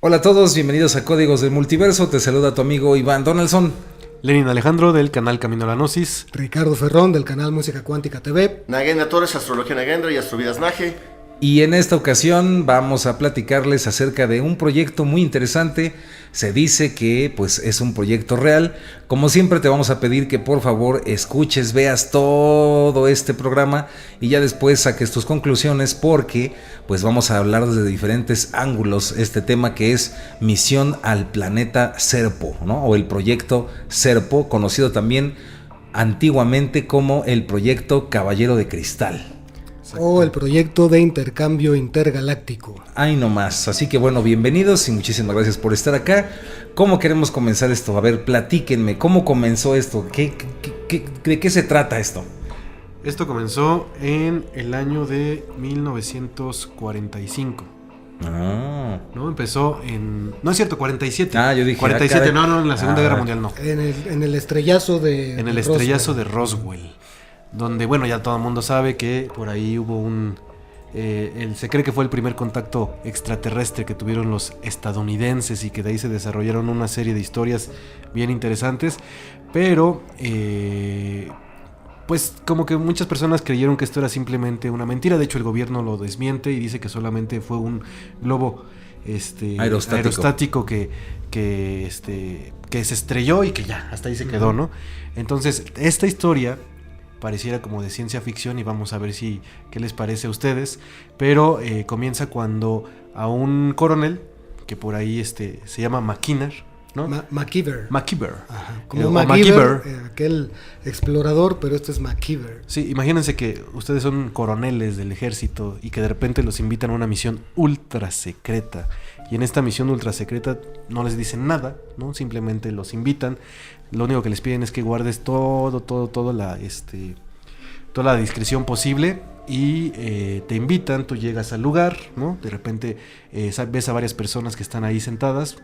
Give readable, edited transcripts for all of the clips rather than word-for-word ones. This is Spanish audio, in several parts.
Hola a todos, bienvenidos a Códigos del Multiverso. Te saluda tu amigo Iván Donaldson. Lenin Alejandro del canal Camino a la Gnosis. Ricardo Ferrón del canal Música Cuántica TV. Nagendra Torres, Astrología Nagendra y Astrovidas Nage. Y en esta ocasión vamos a platicarles acerca de un proyecto muy interesante. Se dice que pues es un proyecto real. Como siempre te vamos a pedir que por favor escuches, veas todo este programa y ya después saques tus conclusiones, porque pues vamos a hablar desde diferentes ángulos este tema que es Misión al Planeta Serpo, ¿no? O el proyecto Serpo, conocido también antiguamente como el proyecto Caballero de Cristal. O el proyecto de intercambio intergaláctico. Ahí nomás. Así que bueno, bienvenidos y muchísimas gracias por estar acá. ¿Cómo queremos comenzar esto? A ver, platíquenme, ¿cómo comenzó esto? ¿De qué se trata esto? Esto comenzó en el año de 1945. Ah. ¿No? Empezó en... No es cierto, 47. Ah, yo dije... 47, no, en la Segunda Guerra Mundial no. En el estrellazo de... En el estrellazo de Roswell. Donde, bueno, ya todo el mundo sabe que por ahí hubo se cree que fue el primer contacto extraterrestre que tuvieron los estadounidenses y que de ahí se desarrollaron una serie de historias bien interesantes, pero pues como que muchas personas creyeron que esto era simplemente una mentira. De hecho el gobierno lo desmiente y dice que solamente fue un globo aerostático que se estrelló y que ya, hasta ahí se quedó, ¿no? Entonces esta historia pareciera como de ciencia ficción y vamos a ver qué les parece a ustedes, pero comienza cuando a un coronel que por ahí se llama McKinnon, ¿no? McKeever. Ajá, como MacGyver, aquel explorador, pero este es McKeever. Sí, imagínense que ustedes son coroneles del ejército y que de repente los invitan a una misión ultra secreta, y en esta misión ultra secreta no les dicen nada, ¿no? Simplemente los invitan. Lo único que les piden es que guardes toda la discreción posible y te invitan, tú llegas al lugar, ¿no? De repente ves a varias personas que están ahí sentadas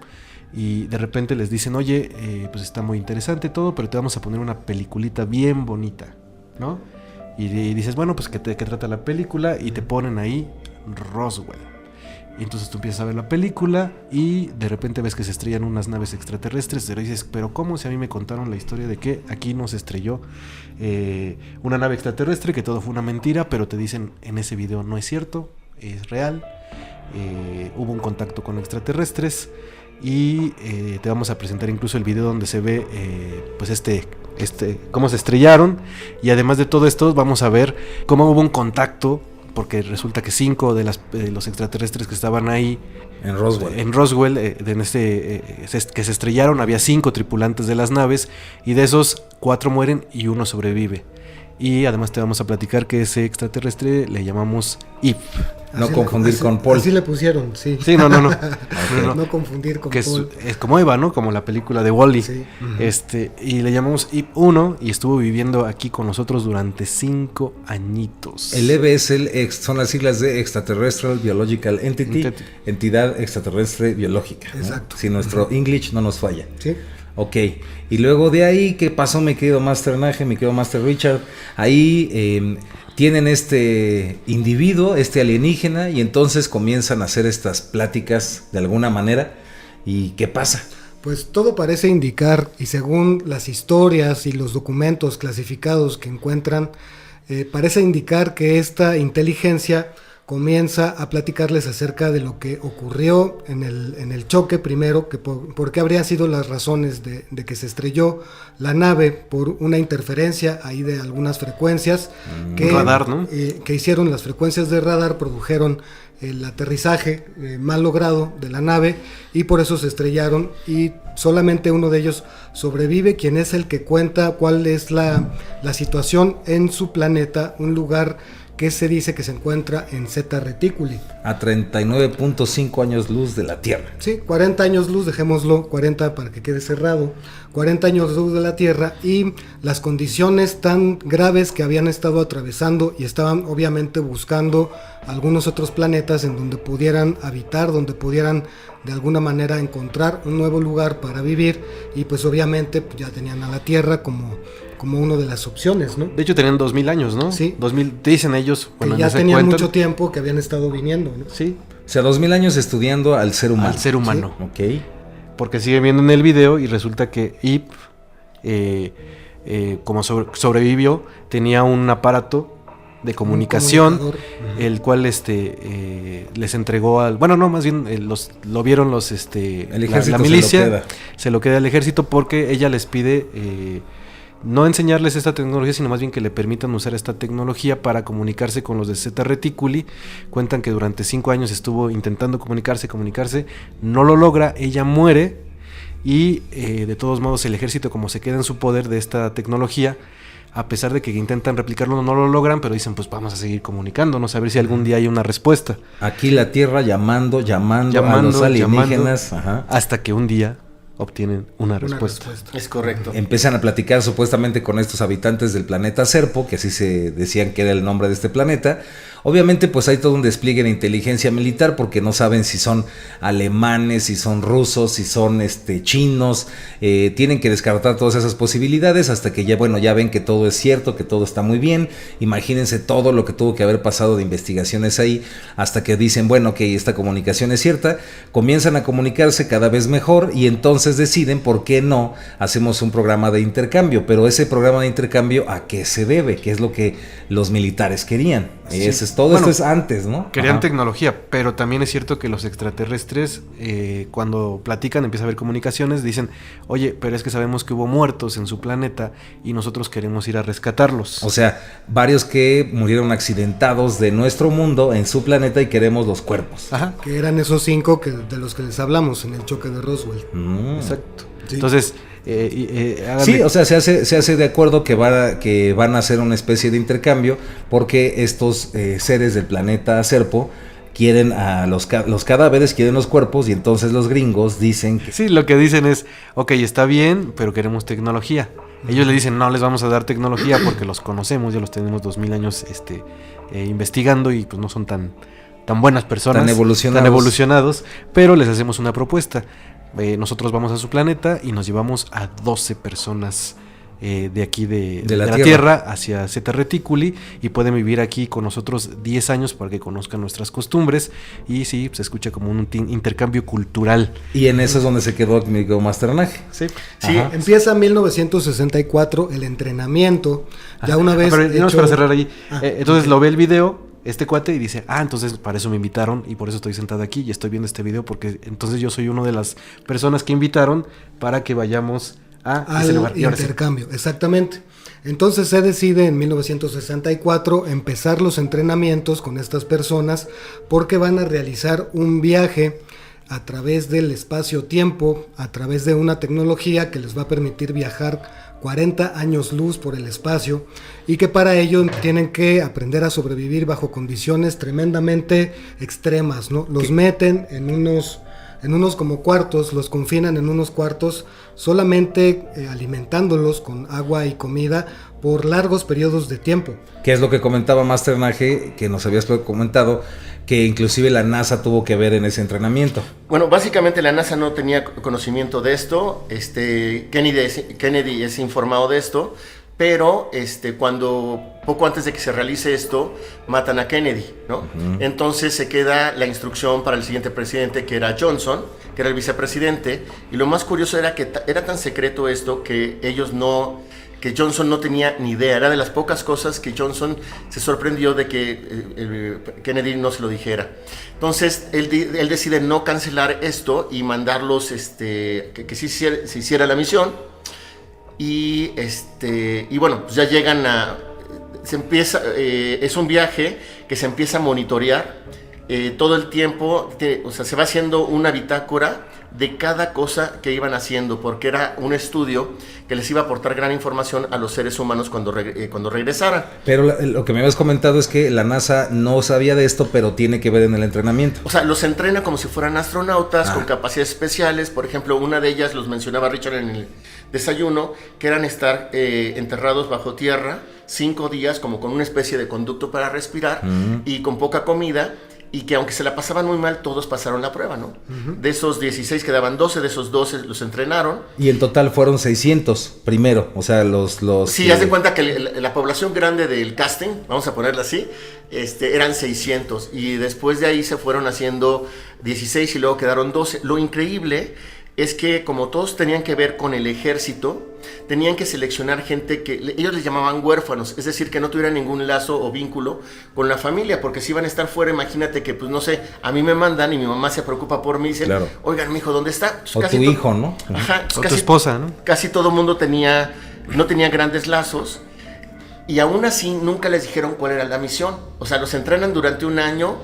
y de repente les dicen, oye, pues está muy interesante todo, pero te vamos a poner una peliculita bien bonita, ¿no? Y dices, bueno, pues ¿qué trata la película? Y te ponen ahí Roswell. Y entonces tú empiezas a ver la película y de repente ves que se estrellan unas naves extraterrestres. Y dices, pero ¿cómo? Si a mí me contaron la historia de que aquí nos estrelló una nave extraterrestre, que todo fue una mentira, pero te dicen en ese video no es cierto, es real. Hubo un contacto con extraterrestres y te vamos a presentar incluso el video donde se ve pues cómo se estrellaron, y además de todo esto vamos a ver cómo hubo un contacto, porque resulta que 5 de los extraterrestres que estaban ahí en Roswell que se estrellaron, había 5 tripulantes de las naves, y de esos 4 mueren y 1 sobrevive. Y además te vamos a platicar que ese extraterrestre le llamamos Eve. No confundir con Paul. Así le pusieron, sí. Sí, no. Okay. No confundir con que Paul. Es como Eva, ¿no? Como la película de Wall-E. Sí. Y le llamamos Eve 1 y estuvo viviendo aquí con nosotros durante 5 añitos. El EVE son las siglas de Extraterrestrial Biological Entity, entidad extraterrestre biológica, ¿no? Exacto. Si nuestro English no nos falla. Sí. Ok, y luego de ahí, ¿qué pasó, mi querido Master Nage, mi querido Master Richard? Ahí tienen este individuo, este alienígena, y entonces comienzan a hacer estas pláticas de alguna manera. ¿Y qué pasa? Pues todo parece indicar, y según las historias y los documentos clasificados que encuentran, parece indicar que esta inteligencia comienza a platicarles acerca de lo que ocurrió en el choque primero, que por qué habrían sido las razones de que se estrelló la nave, por una interferencia ahí de algunas frecuencias radar, ¿no? Que hicieron las frecuencias de radar, produjeron el aterrizaje mal logrado de la nave, y por eso se estrellaron, y solamente uno de ellos sobrevive, quien es el que cuenta cuál es la situación en su planeta, un lugar que se dice que se encuentra en Zeta Reticuli. A 39.5 años luz de la Tierra. Sí, 40 años luz, dejémoslo 40 para que quede cerrado. 40 años luz de la Tierra, y las condiciones tan graves que habían estado atravesando, y estaban obviamente buscando algunos otros planetas en donde pudieran habitar, donde pudieran de alguna manera encontrar un nuevo lugar para vivir, y pues obviamente pues ya tenían a la Tierra como una de las opciones, ¿no? De hecho tenían 2000 años, ¿no? Sí. 2000, dicen ellos. Bueno, que ya tenían mucho tiempo que habían estado viniendo, ¿no? Sí, O sea, 2000 años estudiando al ser humano. Al ser humano. Ok. Porque sigue viendo en el video y resulta que Ip, como sobrevivió, tenía un aparato de comunicación, el cual les entregó al... Bueno, no, más bien lo vieron los... El ejército la milicia se lo queda al ejército porque ella les pide no enseñarles esta tecnología, sino más bien que le permitan usar esta tecnología para comunicarse con los de Zeta Reticuli. Cuentan que durante 5 años estuvo intentando comunicarse, no lo logra, ella muere y de todos modos el ejército, como se queda en su poder de esta tecnología, a pesar de que intentan replicarlo, no lo logran, pero dicen, pues vamos a seguir comunicándonos, a ver si algún día hay una respuesta. Aquí la Tierra llamando a los alienígenas. Ajá. Hasta que un día obtienen una respuesta. Es correcto. Empiezan a platicar supuestamente con estos habitantes del planeta Serpo, que así se decían que era el nombre de este planeta. Obviamente pues hay todo un despliegue de inteligencia militar porque no saben si son alemanes, si son rusos, si son chinos. Tienen que descartar todas esas posibilidades hasta que ya ven que todo es cierto, que todo está muy bien. Imagínense todo lo que tuvo que haber pasado de investigaciones ahí hasta que dicen, bueno, que esta comunicación es cierta. Comienzan a comunicarse cada vez mejor y entonces deciden por qué no hacemos un programa de intercambio. Pero ese programa de intercambio, ¿a qué se debe? ¿Qué es lo que los militares querían? Sí. Todo esto es antes, ¿no? Querían Ajá. tecnología, pero también es cierto que los extraterrestres, cuando platican, empieza a haber comunicaciones, dicen, oye, pero es que sabemos que hubo muertos en su planeta y nosotros queremos ir a rescatarlos. O sea, varios que murieron accidentados de nuestro mundo en su planeta y queremos los cuerpos. Ajá. Que eran esos 5 de los que les hablamos en el choque de Roswell. Exacto. Sí. Entonces, sí, o sea, se hace de acuerdo que van a hacer una especie de intercambio porque estos seres del planeta Serpo quieren a los cadáveres, quieren los cuerpos y entonces los gringos dicen que... Sí, lo que dicen es, ok, está bien, pero queremos tecnología. Ellos le dicen, no les vamos a dar tecnología porque los conocemos, ya los tenemos 2000 años investigando y pues no son tan buenas personas, tan evolucionados, pero les hacemos una propuesta. Nosotros vamos a su planeta y nos llevamos a 12 personas de aquí de la Tierra hacia Zeta Reticuli y pueden vivir aquí con nosotros 10 años para que conozcan nuestras costumbres y sí, se escucha como un intercambio cultural. Y en eso es donde se quedó mi masternaje. Sí. Sí. Empieza en 1964 el entrenamiento, ya una vez Pero no, para cerrar ahí. Entonces ok. lo ve el video este cuate y dice, entonces para eso me invitaron y por eso estoy sentado aquí y estoy viendo este video porque entonces yo soy una de las personas que invitaron para que vayamos a ese lugar. Intercambio, exactamente. Entonces se decide en 1964 empezar los entrenamientos con estas personas porque van a realizar un viaje a través del espacio-tiempo, a través de una tecnología que les va a permitir viajar 40 años luz por el espacio y que para ello tienen que aprender a sobrevivir bajo condiciones tremendamente extremas, ¿no? Los meten en unos como cuartos, los confinan en unos cuartos solamente alimentándolos con agua y comida por largos periodos de tiempo. Que es lo que comentaba Masternaje, que nos habías comentado, que inclusive la NASA tuvo que ver en ese entrenamiento. Bueno, básicamente la NASA no tenía conocimiento de esto. Kennedy es informado de esto, pero cuando poco antes de que se realice esto matan a Kennedy, ¿no? Uh-huh. Entonces se queda la instrucción para el siguiente presidente, que era Johnson, que era el vicepresidente, y lo más curioso era que era tan secreto esto que Johnson no tenía ni idea. Era de las pocas cosas que Johnson se sorprendió de que Kennedy no se lo dijera. Entonces él decide no cancelar esto y mandarlos que sí se hiciera la misión. Y bueno, pues ya llegan es un viaje que se empieza a monitorear todo el tiempo. Se va haciendo una bitácora de cada cosa que iban haciendo, porque era un estudio que les iba a aportar gran información a los seres humanos cuando regresaran. Pero lo que me habías comentado es que la NASA no sabía de esto, pero tiene que ver en el entrenamiento. O sea, los entrena como si fueran astronautas con capacidades especiales. Por ejemplo, una de ellas, los mencionaba Richard en el desayuno, que eran estar enterrados bajo tierra 5 días, como con una especie de conducto para respirar y con poca comida. y que aunque se la pasaban muy mal, todos pasaron la prueba, ¿no? De esos 16 quedaban 12, de esos 12 los entrenaron. Y en total fueron 600 primero, o sea, los Sí, haz de cuenta que la población grande del casting, vamos a ponerla así, eran 600, y después de ahí se fueron haciendo 16 y luego quedaron 12. Lo increíble es que como todos tenían que ver con el ejército, tenían que seleccionar gente que ellos les llamaban huérfanos, es decir, que no tuvieran ningún lazo o vínculo con la familia, porque si iban a estar fuera, imagínate que, pues no sé, a mí me mandan y mi mamá se preocupa por mí y dicen, claro, oigan, mijo, ¿dónde está? Pues o tu hijo, ¿no? Ajá, o tu esposa, ¿no? Casi todo el mundo no tenía grandes lazos, y aún así nunca les dijeron cuál era la misión. O sea, los entrenan durante un año.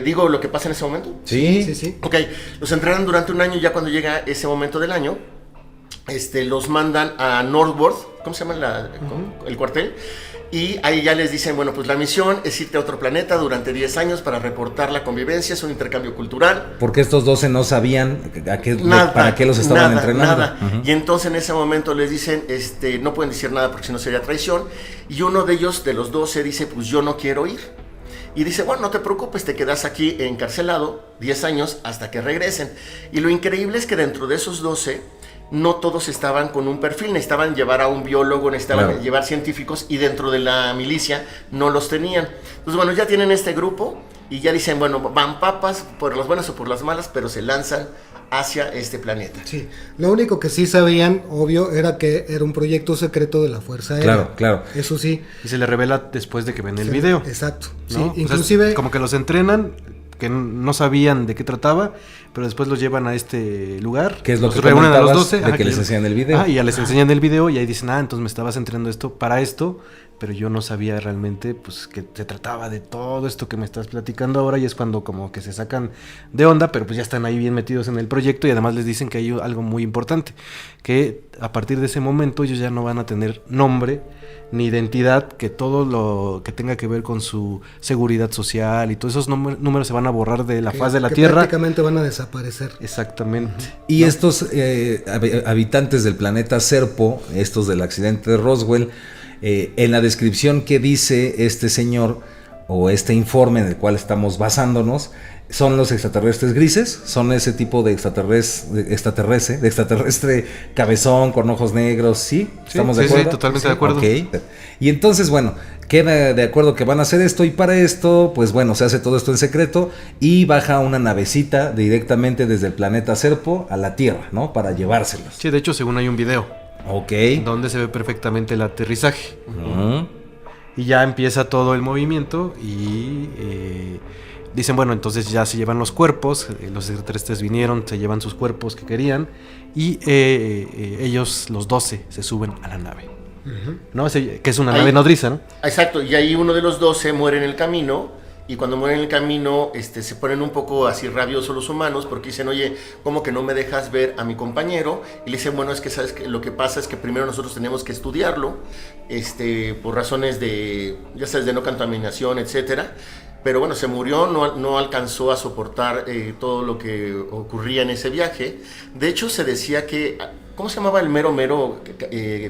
Digo lo que pasa en ese momento. Sí. Ok, los entrenan durante un año y ya cuando llega ese momento del año, los mandan a Northworth, ¿cómo se llama el cuartel? Y ahí ya les dicen, bueno, pues la misión es irte a otro planeta durante 10 años para reportar la convivencia, es un intercambio cultural. Porque estos 12 no sabían para qué los estaban entrenando. Nada. Y entonces en ese momento les dicen, no pueden decir nada porque si no sería traición. Y uno de ellos, de los 12, dice, pues yo no quiero ir. Y dice, bueno, no te preocupes, te quedas aquí encarcelado 10 años hasta que regresen. Y lo increíble es que dentro de esos 12, no todos estaban con un perfil, necesitaban llevar a un biólogo, necesitaban llevar científicos, y dentro de la milicia no los tenían. Entonces, bueno, ya tienen este grupo y ya dicen, bueno, van papas por las buenas o por las malas, pero se lanzan hacia este planeta. Sí, lo único que sí sabían, obvio, era que era un proyecto secreto de la Fuerza Aérea. Claro. Eso sí. Y se le revela después de que ven el video. Exacto. ¿No? Sí, inclusive... O sea, como que los entrenan, que no sabían de qué trataba, pero después los llevan a este lugar. Que es lo que reúnen a los 12. De que les enseñan el video. Y ya les enseñan el video y ahí dicen, entonces me estabas entrenando para esto, pero yo no sabía realmente pues que se trataba de todo esto que me estás platicando ahora, y es cuando como que se sacan de onda, pero pues ya están ahí bien metidos en el proyecto, y además les dicen que hay algo muy importante, que a partir de ese momento ellos ya no van a tener nombre ni identidad, que todo lo que tenga que ver con su seguridad social y todos esos números se van a borrar de la faz de la Tierra. Prácticamente van a desaparecer. Exactamente. Y estos habitantes del planeta Serpo, estos del accidente de Roswell, en la descripción que dice este señor o este informe en el cual estamos basándonos, son los extraterrestres grises, son ese tipo de extraterrestre cabezón con ojos negros, ¿sí? ¿Estamos de acuerdo? Sí, totalmente de acuerdo. Okay. Y entonces, bueno, queda de acuerdo que van a hacer esto, y para esto, pues bueno, se hace todo esto en secreto y baja una navecita directamente desde el planeta Serpo a la Tierra, ¿no? Para llevárselos. Sí, de hecho, según hay un video. Ok. Donde se ve perfectamente el aterrizaje. Y ya empieza todo el movimiento y dicen, bueno, entonces ya se llevan los cuerpos, los extraterrestres vinieron, se llevan sus cuerpos que querían, y ellos, los 12, se suben a la nave. ¿No? Que es una nave nodriza, ¿no? Exacto, y ahí uno de los 12 muere en el camino. Y cuando mueren en el camino, se ponen un poco así rabiosos los humanos, porque dicen, oye, ¿cómo que no me dejas ver a mi compañero? Y le dicen, bueno, es que sabes que lo que pasa es que primero nosotros tenemos que estudiarlo, por razones de, ya sabes, de no contaminación, etcétera. Pero bueno, se murió, no alcanzó a soportar todo lo que ocurría en ese viaje. De hecho, se decía que, ¿cómo se llamaba el mero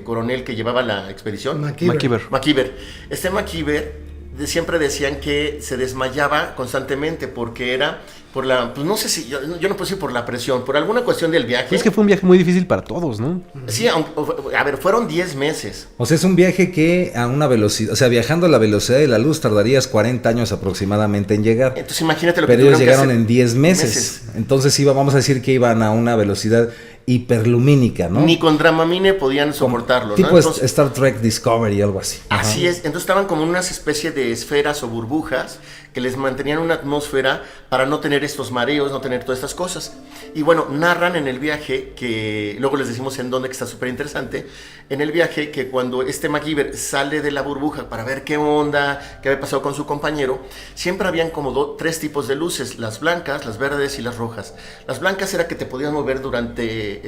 coronel que llevaba la expedición? McKeever. McKeever siempre decían que se desmayaba constantemente porque era por la, pues no sé si, yo no puedo decir por la presión, por alguna cuestión del viaje. Es que fue un viaje muy difícil para todos, ¿no? Sí, a ver, fueron 10 meses. O sea, es un viaje que a una velocidad, o sea, viajando a la velocidad de la luz tardarías 40 años aproximadamente en llegar. Entonces imagínate lo que pero ellos llegaron que hacer en 10 meses. Entonces vamos a decir que iban a una velocidad hiperlumínica, ¿no? Ni con Dramamine podían soportarlo, tipo, ¿no? Entonces, Star Trek Discovery, algo así. Así es, entonces estaban como en unas especie de esferas o burbujas que les mantenían una atmósfera para no tener estos mareos, no tener todas estas cosas. Y bueno, narran en el viaje, que luego les decimos en dónde, que está súper interesante, en el viaje que cuando McKeever sale de la burbuja para ver qué onda, qué había pasado con su compañero, siempre habían como 3 tipos de luces, las blancas, las verdes y las rojas. Las blancas era que te podías mover durante...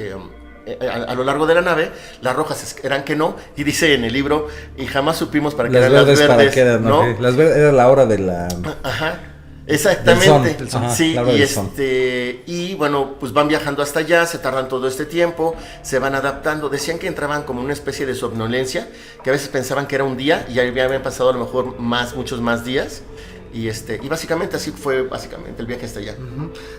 a lo largo de la nave, las rojas eran que no, y dice en el libro, y jamás supimos para qué eran las verdes, para qué eran, ¿no? Las verdes era la hora de la... Ajá, exactamente. Del sol. Ajá, sí, y y bueno, pues van viajando hasta allá, se tardan todo este tiempo, se van adaptando. Decían que entraban como una especie de somnolencia, que a veces pensaban que era un día y ya habían pasado a lo mejor muchos más días. Y básicamente así fue el viaje hasta allá.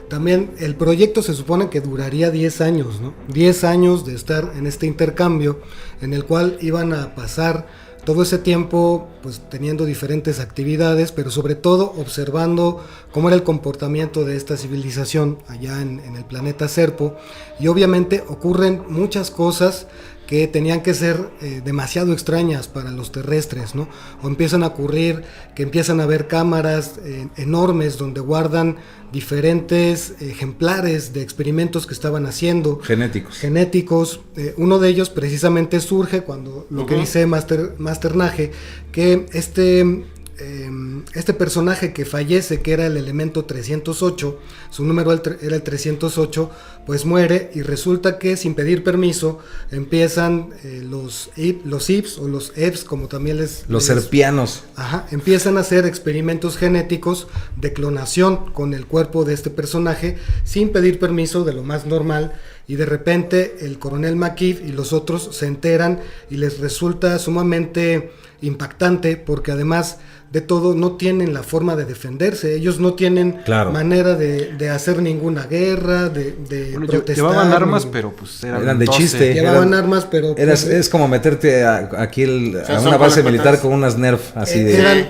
También el proyecto se supone que duraría 10 años, ¿no? 10 años de estar en este intercambio en el cual iban a pasar todo ese tiempo pues teniendo diferentes actividades, pero sobre todo observando cómo era el comportamiento de esta civilización allá en el planeta Serpo. Y obviamente ocurren muchas cosas que tenían que ser demasiado extrañas para los terrestres, ¿no? O empiezan a ocurrir que empiezan a haber cámaras enormes donde guardan diferentes ejemplares de experimentos que estaban haciendo. Genéticos. Uno de ellos precisamente surge cuando lo que dice Master Nage, que este personaje que fallece, que era el elemento 308, su número era el 308, pues muere y resulta que sin pedir permiso empiezan los IPS o los EVs, como también los serpianos. Empiezan a hacer experimentos genéticos de clonación con el cuerpo de este personaje sin pedir permiso, de lo más normal, y de repente el coronel McKeith y los otros se enteran y les resulta sumamente impactante porque además de todo no tienen la forma de defenderse, ellos no tienen manera de hacer ninguna guerra, de protestar. Llevaban armas, pero pues eran de chiste. Llevaban armas, pero pues, es como meterte aquí a una base militar con unas Nerf así de...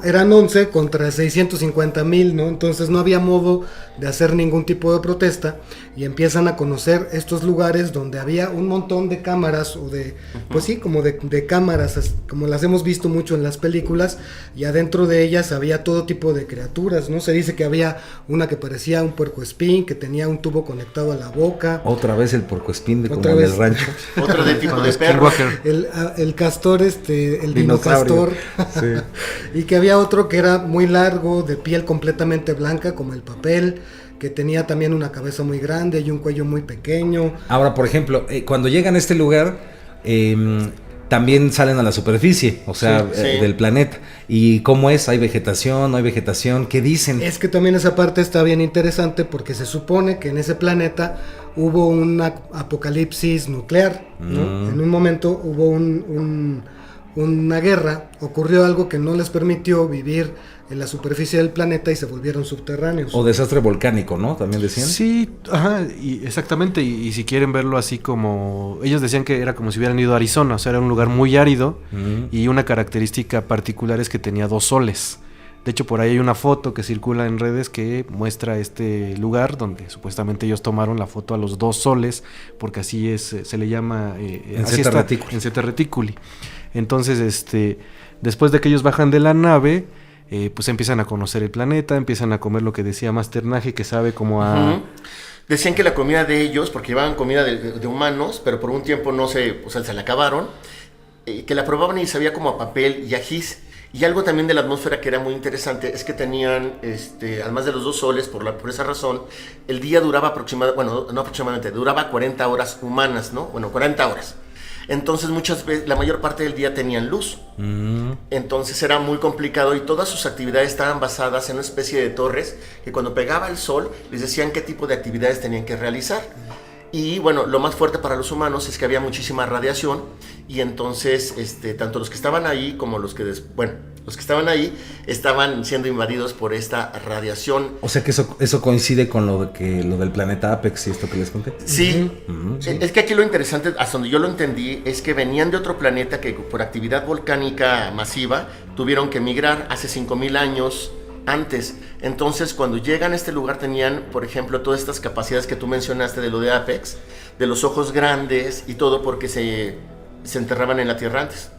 Eran 11 contra 650,000, ¿no? Entonces no había modo de hacer ningún tipo de protesta y empiezan a conocer estos lugares donde había un montón de cámaras o de, pues sí, como de cámaras, como las hemos visto mucho en las películas, y adentro de ellas había todo tipo de criaturas, ¿no? Se dice que había una que parecía un puercoespín, que tenía un tubo conectado a la boca. Otra vez el puercoespín como en el rancho. Otro de tipo de perro. El castor, el dinocastor. Sí. Y que había otro que era muy largo, de piel completamente blanca, como el papel, que tenía también una cabeza muy grande y un cuello muy pequeño. Ahora, por ejemplo, cuando llegan a este lugar, también salen a la superficie, o sea, del planeta. ¿Y cómo es? ¿Hay vegetación? ¿No hay vegetación? ¿Qué dicen? Es que también esa parte está bien interesante porque se supone que en ese planeta hubo un apocalipsis nuclear, ¿no? En un momento hubo una guerra, ocurrió algo que no les permitió vivir en la superficie del planeta y se volvieron subterráneos. O desastre volcánico, ¿no? También decían. Sí, exactamente, y si quieren verlo así como... Ellos decían que era como si hubieran ido a Arizona, o sea, era un lugar muy árido, y una característica particular es que tenía 2 soles. De hecho, por ahí hay una foto que circula en redes que muestra este lugar donde supuestamente ellos tomaron la foto a los 2 soles, porque así se le llama... Enceta Reticuli. Entonces, después de que ellos bajan de la nave... pues empiezan a conocer el planeta, empiezan a comer lo que decía Master Nage, que sabe cómo a... Decían que la comida de ellos, porque llevaban comida de humanos, pero por un tiempo se la acabaron, que la probaban y sabía como a papel y ajís. Y algo también de la atmósfera que era muy interesante es que tenían, además de los 2 soles, por esa razón, el día duraba duraba 40 horas humanas, ¿no? 40 horas. Entonces muchas veces, la mayor parte del día tenían luz. Entonces era muy complicado y todas sus actividades estaban basadas en una especie de torres que cuando pegaba el sol les decían qué tipo de actividades tenían que realizar. Y bueno, lo más fuerte para los humanos es que había muchísima radiación y entonces tanto los que estaban ahí como los que estaban ahí estaban siendo invadidos por esta radiación. O sea que eso coincide con lo del planeta Apex y esto que les conté. Sí. Sí. Es que aquí lo interesante, hasta donde yo lo entendí, es que venían de otro planeta que por actividad volcánica masiva tuvieron que emigrar hace 5,000 años antes. Entonces cuando llegan a este lugar tenían, por ejemplo, todas estas capacidades que tú mencionaste de lo de Apex, de los ojos grandes y todo, porque se enterraban en la tierra antes.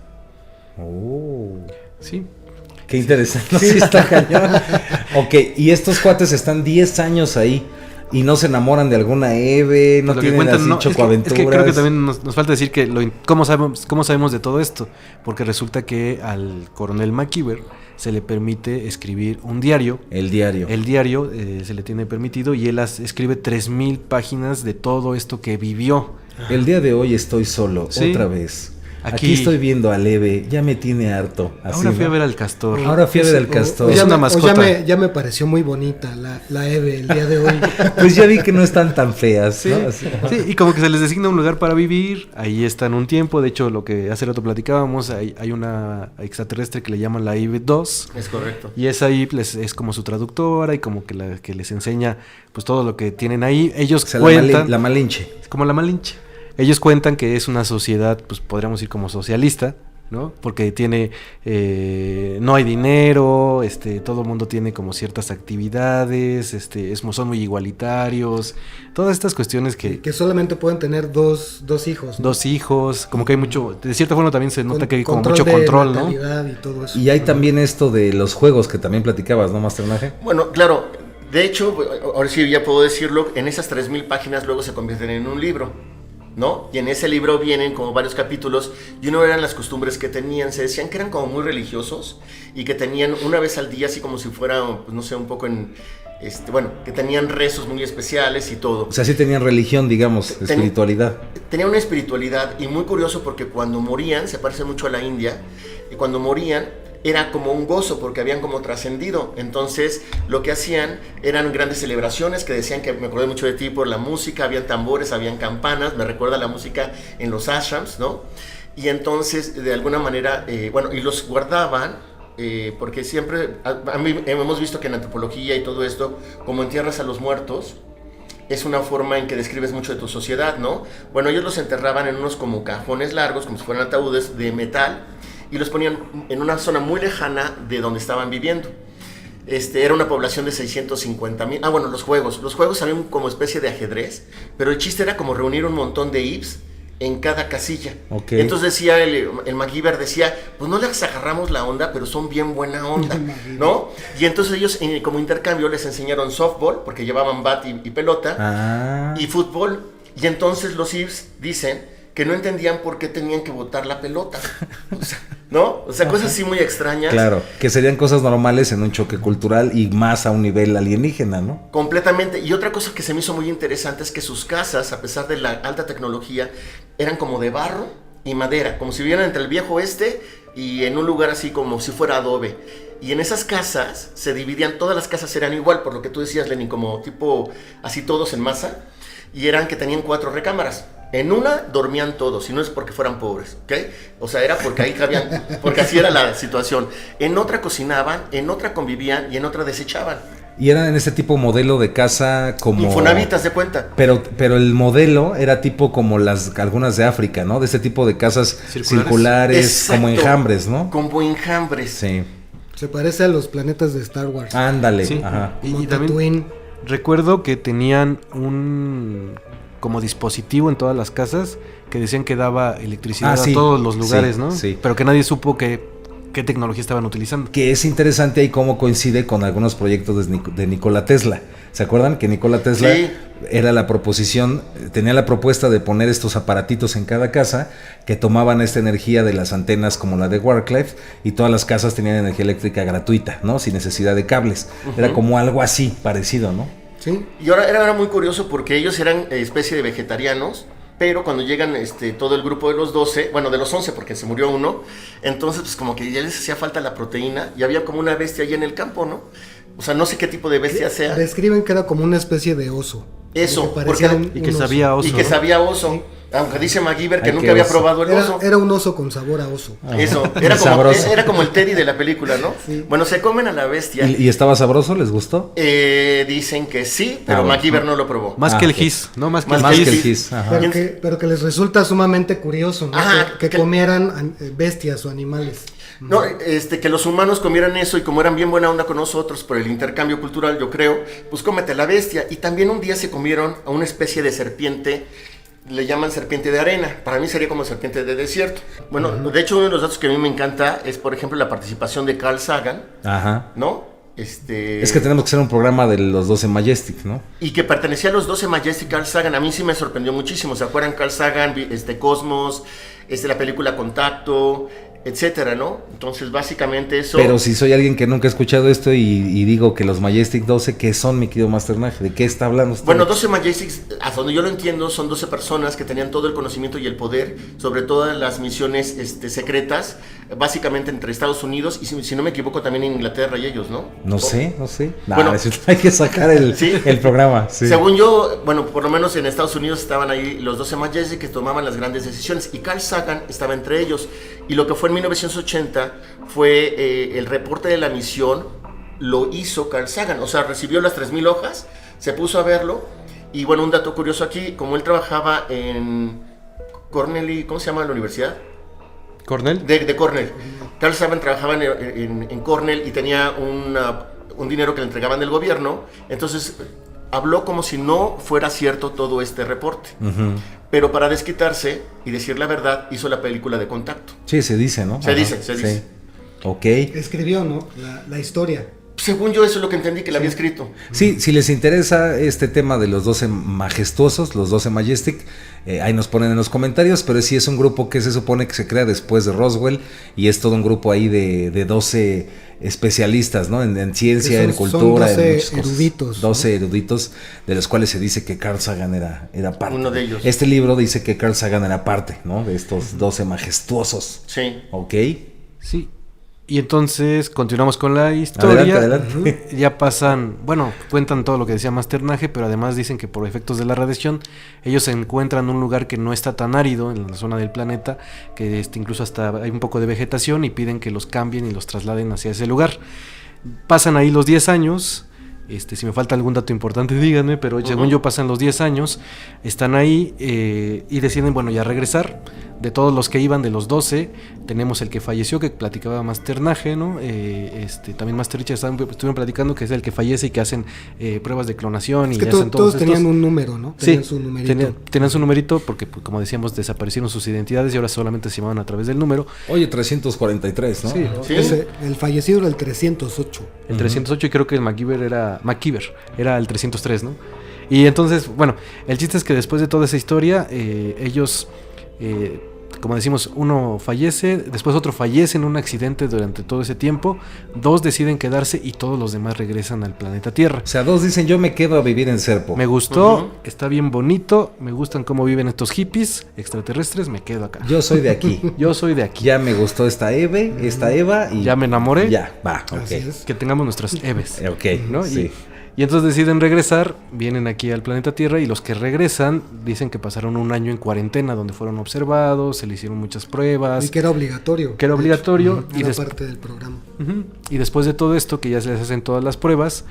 Sí. Qué interesante. Sí, está cañón. Ok, y estos cuates están 10 años ahí y no se enamoran de alguna Eve, no tienen así chocoaventuras. Es que creo que también nos falta decir que ¿cómo sabemos de todo esto? Porque resulta que al coronel McKeever se le permite escribir un diario. El diario se le tiene permitido y él escribe 3,000 páginas de todo esto que vivió. El día de hoy estoy solo, otra vez. Aquí estoy viendo a Leve, ya me tiene harto. Así, ahora fui a ¿no? ver al castor. Ahora fui a ver al castor. Es una mascota. Ya me pareció muy bonita la Eve el día de hoy. Pues ya vi que no están tan feas, Sí, ¿no? Así. sí, y como que se les designa un lugar para vivir, ahí están un tiempo, de hecho lo que hace rato platicábamos, hay una extraterrestre que le llaman la IB-2, Es correcto. y esa ahí es como su traductora y como que, que les enseña pues todo lo que tienen ahí, ellos O sea, cuentan, la Malinche. como la Malinche, ellos cuentan que es una sociedad, pues podríamos decir como socialista, ¿no? Porque tiene, no hay dinero, todo el mundo tiene como ciertas actividades, son muy igualitarios, todas estas cuestiones que solamente pueden tener dos hijos, ¿no? Dos hijos, como que hay mucho, de cierta forma también se nota que hay como Control mucho de control, ¿no? natalidad y todo eso. Y hay también esto de los juegos que también platicabas, ¿no, Masternaje? Bueno, claro, de hecho, ahora sí ya puedo decirlo, en esas 3000 páginas luego se convierten en un libro, ¿no? Y en ese libro vienen como varios capítulos, y uno eran las costumbres que tenían, se decían que eran como muy religiosos, y que tenían una vez al día, así como si fuera, pues, no sé, un poco en, que tenían rezos muy especiales y todo. O sea, sí tenían religión, digamos, espiritualidad. Tenía una espiritualidad, y muy curioso porque cuando morían, se parece mucho a la India, y cuando morían, era como un gozo porque habían como trascendido. Entonces lo que hacían eran grandes celebraciones que decían, que me acordé mucho de ti por la música, habían tambores, habían campanas, me recuerda la música en los ashrams, ¿no? Y entonces de alguna manera, y los guardaban, porque siempre, a mí hemos visto que en antropología y todo esto, como entierras a los muertos, es una forma en que describes mucho de tu sociedad, ¿no? Bueno, ellos los enterraban en unos como cajones largos, como si fueran ataúdes de metal, y los ponían en una zona muy lejana de donde estaban viviendo. Era una población de 650,000. Bueno, los juegos habían como especie de ajedrez, pero el chiste era como reunir un montón de IVs en cada casilla. Okay. Entonces decía el MacGyver, decía, pues no les agarramos la onda, pero son bien buena onda, ¿no? Y entonces ellos como intercambio les enseñaron softball, porque llevaban bat y pelota, y fútbol, y entonces los IVs dicen que no entendían por qué tenían que botar la pelota, o sea, ¿no? O sea, cosas así muy extrañas. Claro, que serían cosas normales en un choque cultural y más a un nivel alienígena, ¿no? Completamente. Y otra cosa que se me hizo muy interesante es que sus casas, a pesar de la alta tecnología, eran como de barro y madera, como si vivieran entre el viejo oeste y en un lugar así como si fuera adobe. Y en esas casas se dividían, todas las casas eran igual, por lo que tú decías, Lenin, como tipo así todos en masa, y eran que tenían 4 recámaras. En una dormían todos, y no es porque fueran pobres, ¿ok? O sea, era porque ahí cabían, porque así era la situación. En otra cocinaban, en otra convivían y en otra desechaban. Y eran en ese tipo modelo de casa como... Infonavitas, de cuenta. Pero el modelo era tipo como algunas de África, ¿no? De ese tipo de casas circulares Exacto, como enjambres, ¿no? Como enjambres. Sí. Se parece a los planetas de Star Wars. Ándale. Sí. Ajá. Como Y también Tatooine. recuerdo que tenían un como dispositivo en todas las casas que decían que daba electricidad sí, a todos los lugares, sí, ¿no? sí. Pero que nadie supo qué tecnología estaban utilizando. Que es interesante ahí cómo coincide con algunos proyectos de Nikola Tesla. ¿Se acuerdan que Nikola Tesla era la proposición, tenía la propuesta de poner estos aparatitos en cada casa que tomaban esta energía de las antenas como la de Warcliffe, y todas las casas tenían energía eléctrica gratuita, ¿no? Sin necesidad de cables. Era como algo así, parecido, ¿no? Sí. Y ahora era muy curioso porque ellos eran especie de vegetarianos, pero cuando llegan todo el grupo de los 12, bueno, de los 11 porque se murió uno, entonces pues como que ya les hacía falta la proteína y había como una bestia ahí en el campo, ¿no? O sea, no sé qué tipo de bestia sea. Describen que era como una especie de oso. Eso, parecía porque y que sabía oso. Y que ¿no? sabía oso. Aunque dice MacGyver que Ay, nunca qué había oso. probado el oso. Era un oso con sabor a oso. Eso, Sabroso. era como el Teddy de la película, ¿no? Sí. Bueno, se comen a la bestia. ¿Y estaba sabroso? ¿Les gustó? Dicen que sí, pero bueno. MacGyver no lo probó. Más que el ok. Gis, ¿no? Más que Más el Más Gis. que el Gis. Ajá. Pero que les resulta sumamente curioso, ¿no? Ajá, que comieran bestias o animales. No, que los humanos comieran eso, y como eran bien buena onda con nosotros por el intercambio cultural, yo creo, pues cómete la bestia. Y también un día se comieron a una especie de serpiente, le llaman serpiente de arena. Para mí sería como serpiente de desierto. Bueno, de hecho uno de los datos que a mí me encanta es, por ejemplo, la participación de Carl Sagan, Ajá. ¿no? Es que tenemos que hacer un programa de los 12 Majestic, ¿no? Y que pertenecía a los 12 Majestic. Carl Sagan, a mí sí me sorprendió muchísimo. ¿Se acuerdan? Carl Sagan, Cosmos, la película Contacto, etcétera, ¿no? Entonces, básicamente eso... Pero si soy alguien que nunca ha escuchado esto y digo que los Majestic 12, ¿qué son, mi querido Masternaje? ¿De qué está hablando usted? Bueno, 12 Majestics, hasta donde yo lo entiendo, son 12 personas que tenían todo el conocimiento y el poder sobre todas las misiones secretas, básicamente entre Estados Unidos y, si no me equivoco, también en Inglaterra y ellos, ¿no? No sé. Nah, Bueno, hay que sacar el programa. Sí. Según yo, bueno, por lo menos en Estados Unidos estaban ahí los 12 Majestics que tomaban las grandes decisiones y Carl Sagan estaba entre ellos. Y lo que fue en 1980 fue el reporte de la misión, lo hizo Carl Sagan, o sea, recibió las 3,000 hojas, se puso a verlo. Y bueno, un dato curioso aquí, como él trabajaba en Cornell, ¿cómo se llama la universidad? ¿Cornell? De Cornell. Carl Sagan trabajaba en Cornell y tenía un dinero que le entregaban del gobierno, entonces habló como si no fuera cierto todo este reporte. Uh-huh. Pero para desquitarse y decir la verdad, hizo la película de Contacto. Sí, se dice, ¿no? Se dice. Sí. Ok. Escribió, ¿no? La historia. Según yo, eso es lo que entendí que le había escrito. Sí, si les interesa este tema de los 12 majestuosos, los 12 Majestic, ahí nos ponen en los comentarios, pero sí es un grupo que se supone que se crea después de Roswell y es todo un grupo ahí de 12 especialistas, ¿no? En ciencia, en cultura, son 12 en muchas cosas. Eruditos, 12 ¿no? eruditos, de los cuales se dice que Carl Sagan era parte. Uno de ellos. Este libro dice que Carl Sagan era parte, ¿no? De estos 12 majestuosos. Sí. Ok. Sí. Y entonces continuamos con la historia. Adelante. Ya pasan, bueno, cuentan todo lo que decía Masternaje, pero además dicen que por efectos de la radiación, ellos se encuentran en un lugar que no está tan árido en la zona del planeta, que incluso hasta hay un poco de vegetación y piden que los cambien y los trasladen hacia ese lugar. Pasan ahí los 10 años. Si me falta algún dato importante, díganme, pero según yo pasan los 10 años, están ahí y deciden, bueno, ya regresar. De todos los que iban, de los 12, tenemos el que falleció, que platicaba Masternaje, ¿no? También Master Richard estuvieron platicando que es el que fallece y que hacen pruebas de clonación. Es y que hacen todos tenían un número, ¿no? Tenían su numerito. Tenían su numerito porque, pues, como decíamos, desaparecieron sus identidades y ahora solamente se llamaban a través del número. Oye, 343, ¿no? Sí. ¿Sí? El fallecido era el 308. El 308 y creo que el MacGyver era el 303, ¿no? Y entonces, bueno, el chiste es que después de toda esa historia, ellos, como decimos, uno fallece, después otro fallece en un accidente durante todo ese tiempo, 2 deciden quedarse y todos los demás regresan al planeta Tierra. O sea, 2 dicen, yo me quedo a vivir en Serpo. Me gustó, está bien bonito, me gustan cómo viven estos hippies extraterrestres, me quedo acá. Yo soy de aquí. Yo soy de aquí. Ya me gustó esta Eva y... Ya me enamoré. Ya, va, ok. Así es. Que tengamos nuestras Eves. Ok, ¿no? sí. Y entonces deciden regresar, vienen aquí al planeta Tierra y los que regresan dicen que pasaron un año en cuarentena donde fueron observados, se le hicieron muchas pruebas. Y que era obligatorio. Que era obligatorio. Era parte del programa. Y después de todo esto, que ya se les hacen todas las pruebas,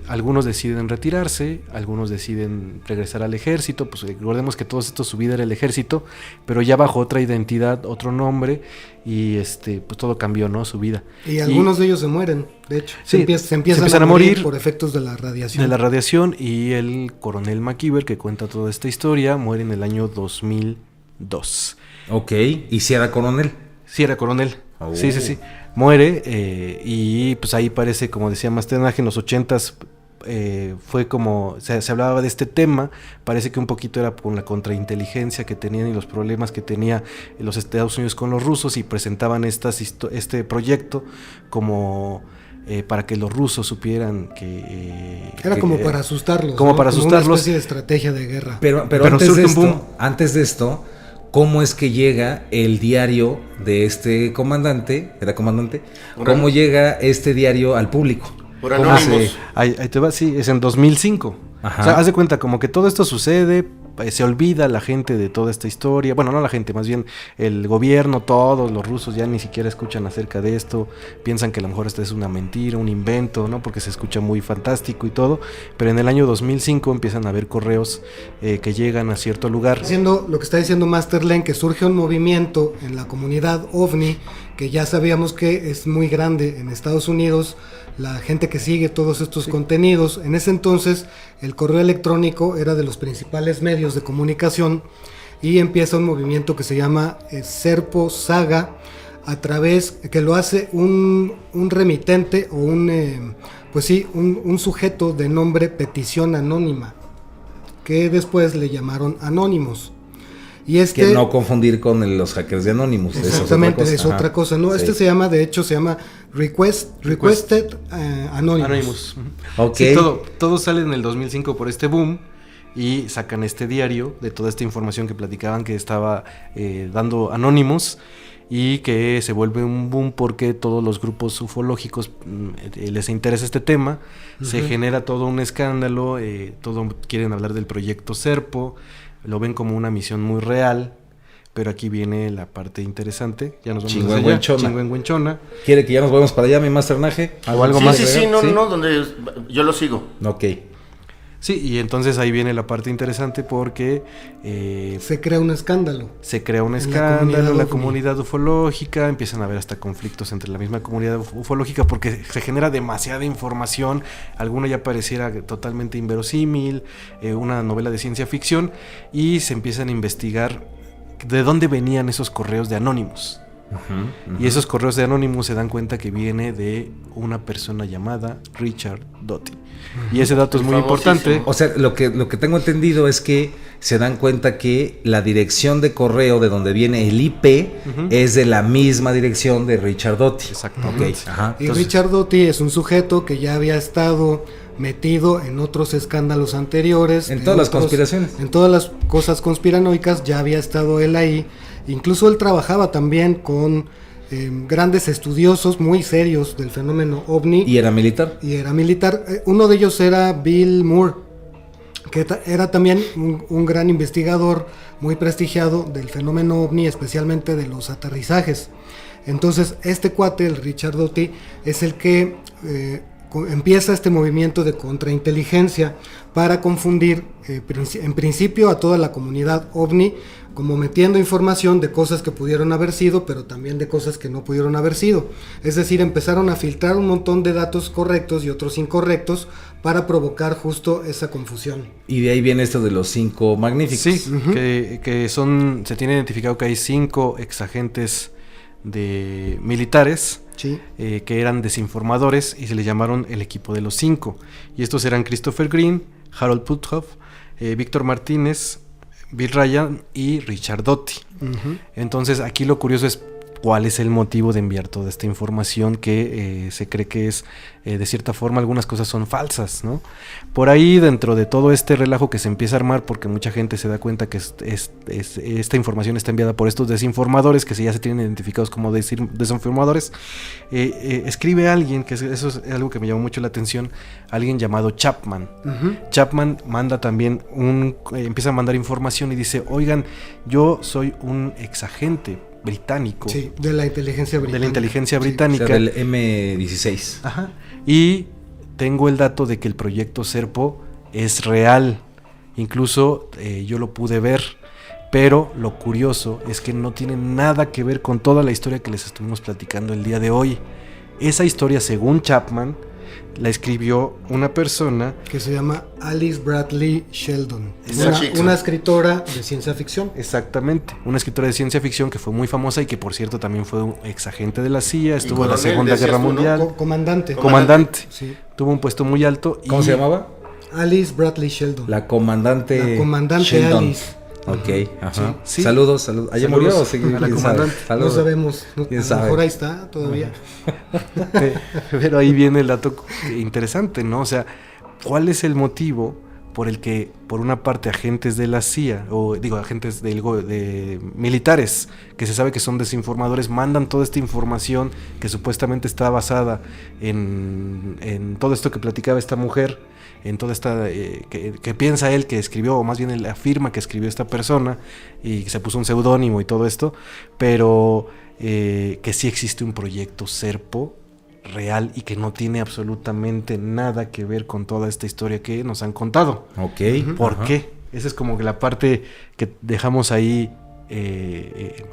algunos deciden retirarse, algunos deciden regresar al ejército. Pues recordemos que todo esto, su vida era el ejército, pero ya bajo otra identidad, otro nombre, y pues todo cambió, ¿no? Su vida. Y algunos de ellos se mueren, de hecho. Sí, se empiezan a morir por efectos de la radiación. De la radiación, y el coronel MacGyver, que cuenta toda esta historia, muere en el año 2002. Ok, ¿y si era coronel? Sí, era coronel. Oh. Sí. Muere, y pues ahí parece, como decía Masternaje, en los 80s fue como, se hablaba de este tema, parece que un poquito era con la contrainteligencia que tenían y los problemas que tenía los Estados Unidos con los rusos, y presentaban este proyecto como... para que los rusos supieran que... Era como para asustarlos. Como, ¿no? Para asustarlos. Una especie de estrategia de guerra. Pero antes de esto, ¿cómo es que llega el diario de este comandante? ¿Era comandante? ¿Cómo llega este diario al público? Por Anónimos. Ahí te va, sí, es en 2005. Ajá. O sea, haz de cuenta, como que todo esto sucede, se olvida la gente de toda esta historia. Bueno, no la gente, más bien el gobierno, todos los rusos ya ni siquiera escuchan acerca de esto. Piensan que a lo mejor esto es una mentira, un invento, ¿no? Porque se escucha muy fantástico y todo. Pero en el año 2005 empiezan a haber correos que llegan a cierto lugar. Haciendo lo que está diciendo Masterlen, que surge un movimiento en la comunidad OVNI, que ya sabíamos que es muy grande en Estados Unidos, la gente que sigue todos estos contenidos. En ese entonces el correo electrónico era de los principales medios de comunicación, y empieza un movimiento que se llama Serpo Saga, a través que lo hace un remitente o un sujeto de nombre Petición Anónima, que después le llamaron Anónimos. Y Que no confundir con los hackers de Anonymous. Exactamente, eso es otra cosa. No, Sí. se llama Requested Anonymous. Ok. Sí, todo sale en el 2005 por este boom y sacan este diario de toda esta información que platicaban que estaba dando Anonymous y que se vuelve un boom porque todos los grupos ufológicos les interesa este tema, se genera todo un escándalo, quieren hablar del proyecto Serpo, lo ven como una misión muy real, pero aquí viene la parte interesante, ya nos vamos Chingüengüenchona. Chingüengüenchona. ¿Quiere que ya nos vayamos para allá, mi Master Naje? O algo Sí, más. sí, no, donde yo lo sigo. Ok. Sí, y entonces ahí viene la parte interesante porque Se crea un escándalo. se crea un En la escándalo en la comunidad comunidad ufológica, empiezan a haber hasta conflictos entre la misma comunidad ufológica porque se genera demasiada información, alguna ya pareciera totalmente inverosímil, una novela de ciencia ficción, y se empiezan a investigar de dónde venían esos correos de Anonymous. Y esos correos de Anonymous se dan cuenta que viene de una persona llamada Richard Doty. Y ese dato es muy importante. O sea, lo que tengo entendido es que se dan cuenta que la dirección de correo de donde viene el IP es de la misma dirección de Richard Doty. Exactamente. Ok, ajá. Y Richard Doty es un sujeto que ya había estado metido en otros escándalos anteriores. En todas las conspiraciones. En todas las cosas conspiranoicas ya había estado él ahí. Incluso él trabajaba también con grandes estudiosos muy serios del fenómeno OVNI. ¿Y era militar? Y era militar. Uno de ellos era Bill Moore, que era también un gran investigador muy prestigiado del fenómeno OVNI, especialmente de los aterrizajes. Entonces, este cuate, el Richard Doty, es el que empieza este movimiento de contrainteligencia para confundir en principio a toda la comunidad OVNI, como metiendo información de cosas que pudieron haber sido, pero también de cosas que no pudieron haber sido. Es decir, empezaron a filtrar un montón de datos correctos y otros incorrectos para provocar justo esa confusión. Y de ahí viene esto de los 5 magníficos. Sí, que se tiene identificado que hay 5 exagentes de militares Sí. que eran desinformadores y se les llamaron el equipo de los 5. Y estos eran Christopher Green, Harold Puthoff, Víctor Martínez, Bill Ryan y Richard Doty. Entonces aquí lo curioso es cuál es el motivo de enviar toda esta información que se cree que es, de cierta forma, algunas cosas son falsas, ¿no? Por ahí, dentro de todo este relajo que se empieza a armar, porque mucha gente se da cuenta que esta información está enviada por estos desinformadores, que ya se tienen identificados como desinformadores, escribe alguien, que eso es algo que me llamó mucho la atención, alguien llamado Chapman. Chapman manda también empieza a mandar información y dice, oigan, yo soy un exagente británico. Sí, de la inteligencia británica. De la inteligencia O británica. sea, del M16. Ajá. Y tengo el dato de que el proyecto Serpo es real. Incluso yo lo pude ver. Pero lo curioso es que no tiene nada que ver con toda la historia que les estuvimos platicando el día de hoy. Esa historia, según Chapman, la escribió una persona Que se llama Alice Bradley Sheldon. Exacto. Una escritora de ciencia ficción. Exactamente, una escritora de ciencia ficción que fue muy famosa y que por cierto también fue un exagente de la CIA, estuvo en la coronel, Segunda decías Guerra tú, ¿no? Mundial, Comandante. comandante, Sí. tuvo un puesto muy alto. ¿Cómo se llamaba? Alice Bradley Sheldon. La comandante. La comandante Sheldon. Alice. Ok, ajá. Sí. Saludos. ¿Allá murió o Saludos sigue? a la ¿Quién sabe? comandante. No Saludos. sabemos. A ¿Quién lo sabe? mejor ahí está todavía. Pero ahí viene el dato interesante, ¿no? O sea, ¿cuál es el motivo por el que, por una parte, agentes de la CIA, o digo, agentes de militares, que se sabe que son desinformadores, mandan toda esta información que supuestamente está basada en todo esto que platicaba esta mujer, en toda esta, que piensa él que escribió, o más bien él afirma que escribió esta persona, y se puso un seudónimo y todo esto, pero que sí existe un proyecto Serpo real y que no tiene absolutamente nada que ver con toda esta historia que nos han contado. Ok. ¿Por ajá. qué? Esa es como que la parte que dejamos ahí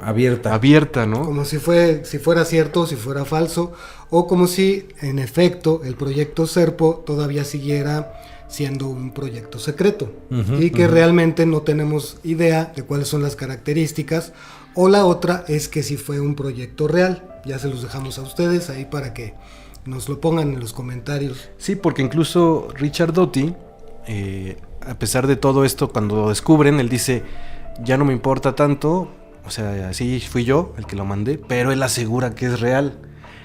Abierta. ¿no? Como si fuera cierto, si fuera falso, o como si en efecto el proyecto Serpo todavía siguiera siendo un proyecto secreto y que realmente no tenemos idea de cuáles son las características, o la otra es que si fue un proyecto real. Ya se los dejamos a ustedes ahí para que nos lo pongan en los comentarios. Sí, porque incluso Richard Doty, a pesar de todo esto, cuando lo descubren, él dice, ya no me importa tanto, o sea, sí fui yo el que lo mandé, pero él asegura que es real.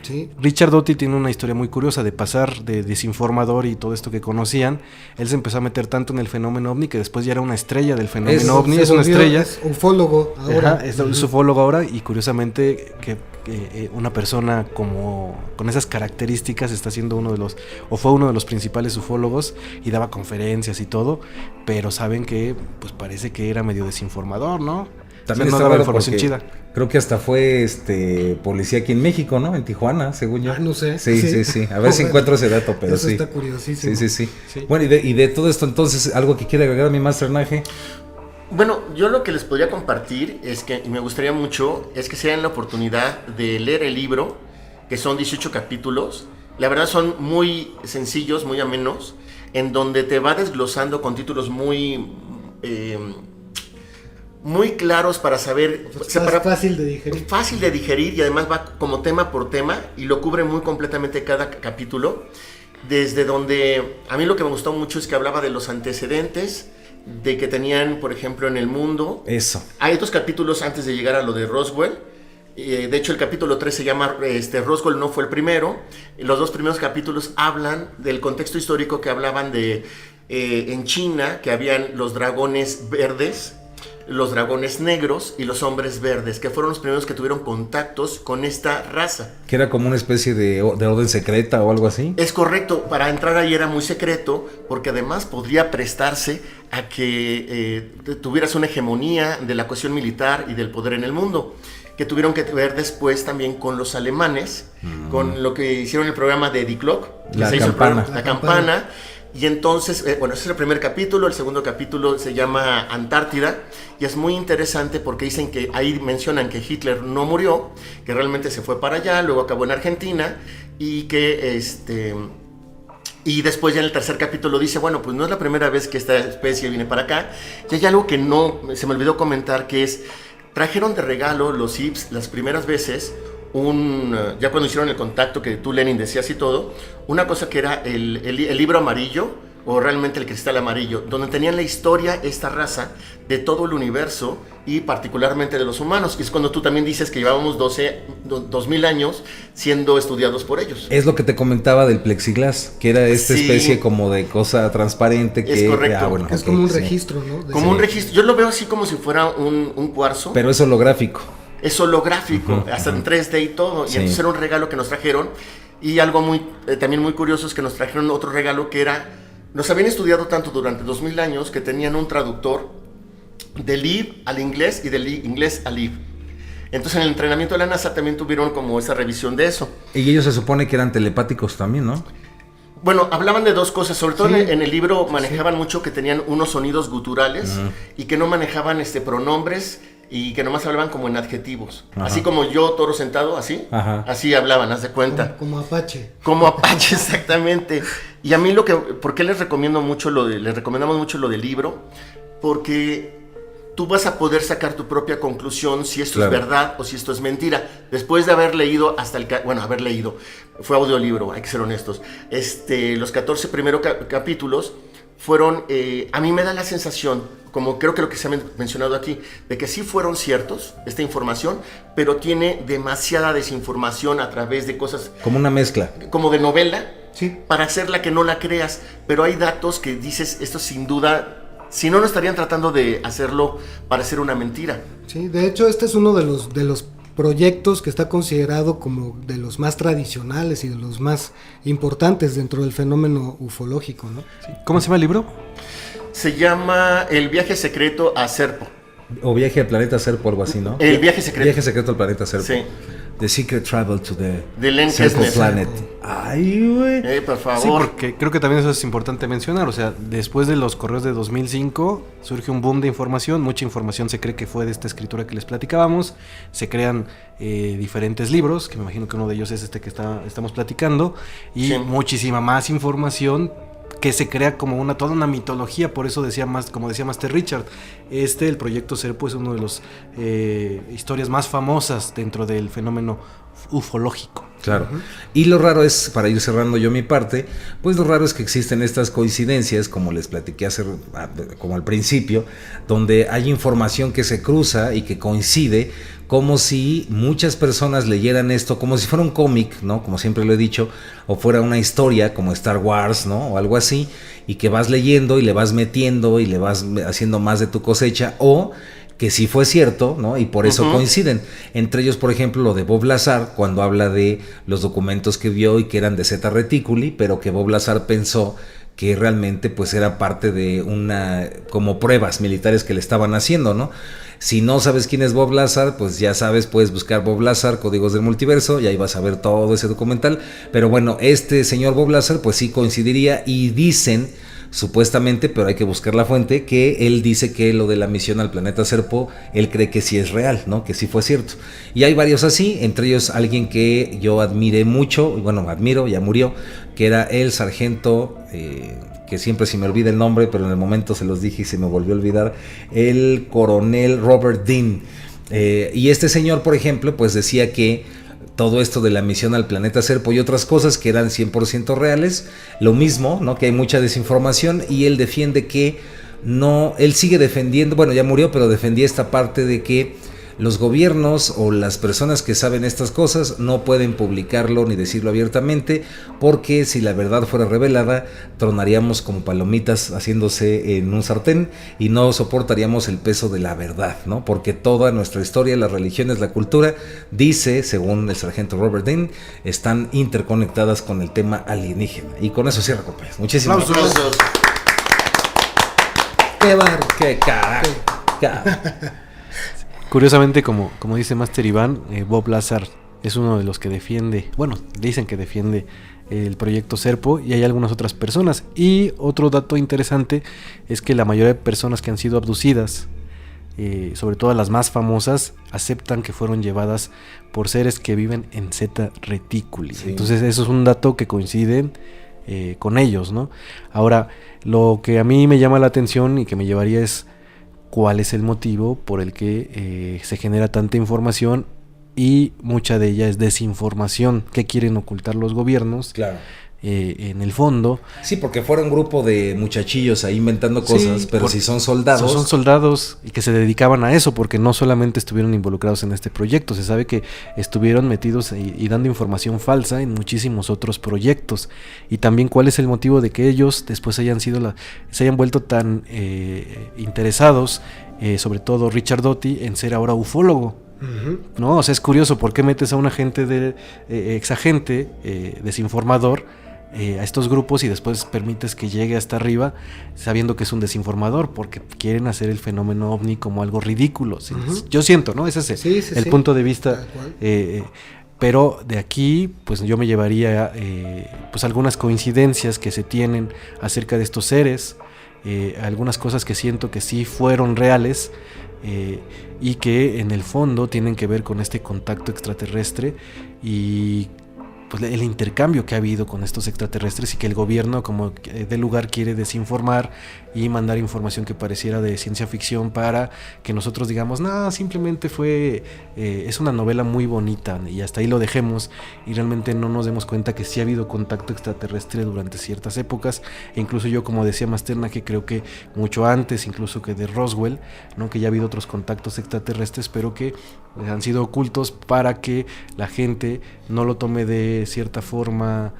Sí. Richard Doty tiene una historia muy curiosa de pasar de desinformador y todo esto que conocían. Él se empezó a meter tanto en el fenómeno ovni que después ya era una estrella del fenómeno ovni. Es una estrella. Es ufólogo ahora. Ajá, es ufólogo ahora, y curiosamente que una persona como con esas características está siendo fue uno de los principales ufólogos y daba conferencias y todo, pero saben que pues parece que era medio desinformador, ¿no? También o sea, no está daba raro información porque chida. creo que hasta fue policía aquí en México, ¿no? En Tijuana, según yo. No sé. Sí. A ver si encuentro ese dato, pero Eso sí. está curiosísimo. Sí. Bueno, y de todo esto, entonces, algo que quiere agregar a mi Master Naje. Bueno, yo lo que les podría compartir es que, y me gustaría mucho, es que se den la oportunidad de leer el libro, que son 18 capítulos. La verdad son muy sencillos, muy amenos, en donde te va desglosando con títulos muy claros para saber. Fácil de digerir. Fácil de digerir, y además va como tema por tema y lo cubre muy completamente cada capítulo. Desde donde a mí lo que me gustó mucho es que hablaba de los antecedentes de que tenían, por ejemplo, en el mundo. Eso. Hay otros capítulos antes de llegar a lo de Roswell. De hecho, el capítulo 3 se llama Roswell no fue el primero. Los dos primeros capítulos hablan del contexto histórico, que hablaban de en China, que habían los dragones verdes, los dragones negros y los hombres verdes, que fueron los primeros que tuvieron contactos con esta raza. Que era como una especie de orden secreta o algo así. Es correcto, para entrar ahí era muy secreto, porque además podría prestarse a que tuvieras una hegemonía de la cuestión militar y del poder en el mundo, que tuvieron que ver después también con los alemanes, con lo que hicieron el programa de Die Clock, La campana. La campana. Y entonces, bueno, ese es el primer capítulo. El segundo capítulo se llama Antártida, y es muy interesante porque dicen que ahí mencionan que Hitler no murió, que realmente se fue para allá, luego acabó en Argentina, y que y después ya en el tercer capítulo dice, bueno, pues no es la primera vez que esta especie viene para acá. Y hay algo que no se me olvidó comentar, que es, trajeron de regalo los Ips las primeras veces ya cuando hicieron el contacto que tú, Lenin, decías y todo, una cosa que era el libro amarillo, o realmente el cristal amarillo, donde tenían la historia, esta raza, de todo el universo y particularmente de los humanos. Y es cuando tú también dices que llevábamos 2000 años siendo estudiados por ellos. Es lo que te comentaba del plexiglas, que era esta especie como de cosa transparente. Que, es correcto. Bueno, es como un registro, ¿no? Como un registro. Yo lo veo así como si fuera un cuarzo. Pero es holográfico. Es holográfico, hasta en 3D y todo. Y entonces era un regalo que nos trajeron. Y algo también muy curioso es que nos trajeron otro regalo que era... Nos habían estudiado tanto durante 2000 años que tenían un traductor del IB al inglés y del inglés al IB. Entonces en el entrenamiento de la NASA también tuvieron como esa revisión de eso. Y ellos se supone que eran telepáticos también, ¿no? Bueno, hablaban de dos cosas, sobre todo en el libro manejaban mucho que tenían unos sonidos guturales y que no manejaban pronombres y que nomás hablaban como en adjetivos. Ajá. Así como yo, toro sentado, así. Ajá. Así hablaban, haz de cuenta. Como Apache. Como Apache, exactamente. Y a mí ¿por qué les recomiendo mucho les recomendamos mucho lo del libro? Porque tú vas a poder sacar tu propia conclusión si esto es verdad o si esto es mentira. Después de haber leído fue audiolibro, hay que ser honestos. Los 14 primeros capítulos fueron, a mí me da la sensación, como creo que lo que se ha mencionado aquí, de que sí fueron ciertos, esta información, pero tiene demasiada desinformación a través de cosas... Como una mezcla. Como de novela, para hacerla que no la creas, pero hay datos que dices, esto sin duda, si no, no estarían tratando de hacerlo para hacer una mentira. Sí, de hecho este es uno de los proyectos que está considerado como de los más tradicionales y de los más importantes dentro del fenómeno ufológico, ¿no? Sí. ¿Cómo se llama el libro? Se llama El viaje secreto a Serpo. O viaje al planeta Serpo, algo así, ¿no? El viaje secreto. Viaje secreto al planeta Serpo. Sí. The Secret Travel to the Serpo Planet. Ay, güey. Por favor. Sí, porque creo que también eso es importante mencionar. O sea, después de los correos de 2005 surge un boom de información. Mucha información se cree que fue de esta escritura que les platicábamos. Se crean diferentes libros, que me imagino que uno de ellos es este que estamos platicando. Y muchísima más información que se crea como toda una mitología, por eso como decía Master Richard, el proyecto Serpo es uno de los historias más famosas dentro del fenómeno ufológico. Claro. Y lo raro es, para ir cerrando yo mi parte, pues lo raro es que existen estas coincidencias, como les platiqué como al principio, donde hay información que se cruza y que coincide, como si muchas personas leyeran esto como si fuera un cómic, ¿no? Como siempre lo he dicho, o fuera una historia como Star Wars, ¿no? O algo así, y que vas leyendo y le vas metiendo y le vas haciendo más de tu cosecha, o que sí fue cierto, ¿no? Y por eso coinciden. Entre ellos, por ejemplo, lo de Bob Lazar, cuando habla de los documentos que vio y que eran de Zeta Reticuli, pero que Bob Lazar pensó que realmente pues era parte de como pruebas militares que le estaban haciendo, ¿no? Si no sabes quién es Bob Lazar, pues ya sabes, puedes buscar Bob Lazar, Códigos del Multiverso, y ahí vas a ver todo ese documental. Pero bueno, este señor Bob Lazar, pues sí coincidiría, y dicen, supuestamente, pero hay que buscar la fuente, que él dice que lo de la misión al planeta Serpo, él cree que sí es real, ¿no? Que sí fue cierto. Y hay varios así, entre ellos alguien que yo admiré mucho, bueno, admiro, ya murió, que era el sargento, que siempre se me olvida el nombre, pero en el momento se los dije y se me volvió a olvidar, el coronel Robert Dean. Y este señor, por ejemplo, pues decía que todo esto de la misión al planeta Serpo y otras cosas que eran 100% reales, lo mismo, ¿no? Que hay mucha desinformación, y él defiende que no, él sigue defendiendo, bueno, ya murió, pero defendía esta parte de que los gobiernos o las personas que saben estas cosas no pueden publicarlo ni decirlo abiertamente, porque si la verdad fuera revelada, tronaríamos como palomitas haciéndose en un sartén y no soportaríamos el peso de la verdad, ¿no? Porque toda nuestra historia, las religiones, la cultura, dice, según el sargento Robert Dean, están interconectadas con el tema alienígena. Y con eso cierra, compañeros. Muchísimas gracias. ¡Qué bárbaro! ¡Qué carajo! Curiosamente, como dice Master Iván, Bob Lazar es uno de los que defiende, bueno, dicen que defiende el proyecto Serpo, y hay algunas otras personas. Y otro dato interesante es que la mayoría de personas que han sido abducidas, sobre todo las más famosas, aceptan que fueron llevadas por seres que viven en Zeta Reticuli. Sí. Entonces eso es un dato que coincide con ellos, ¿no? Ahora, lo que a mí me llama la atención y que me llevaría es cuál es el motivo por el que se genera tanta información, y mucha de ella es desinformación que quieren ocultar los gobiernos. Claro. En el fondo. Sí, porque fuera un grupo de muchachillos ahí inventando cosas, sí, pero si son soldados. Son soldados y que se dedicaban a eso, porque no solamente estuvieron involucrados en este proyecto, se sabe que estuvieron metidos y dando información falsa en muchísimos otros proyectos. Y también cuál es el motivo de que ellos después se hayan vuelto tan interesados, sobre todo Richard Doty, en ser ahora ufólogo. No, o sea, es curioso, ¿por qué metes a un agente exagente, desinformador, a estos grupos, y después permites que llegue hasta arriba sabiendo que es un desinformador? Porque quieren hacer el fenómeno ovni como algo ridículo. Yo siento, ¿no? Ese es el punto de vista. Pero de aquí, pues yo me llevaría pues algunas coincidencias que se tienen acerca de estos seres, algunas cosas que siento que sí fueron reales, y que en el fondo tienen que ver con este contacto extraterrestre y pues el intercambio que ha habido con estos extraterrestres, y que el gobierno como del lugar quiere desinformar y mandar información que pareciera de ciencia ficción para que nosotros digamos, no, simplemente es una novela muy bonita y hasta ahí lo dejemos, y realmente no nos demos cuenta que sí ha habido contacto extraterrestre durante ciertas épocas, e incluso yo, como decía Masterna, que creo que mucho antes incluso que de Roswell, ¿no? Que ya ha habido otros contactos extraterrestres, pero que han sido ocultos para que la gente no lo tome de cierta forma,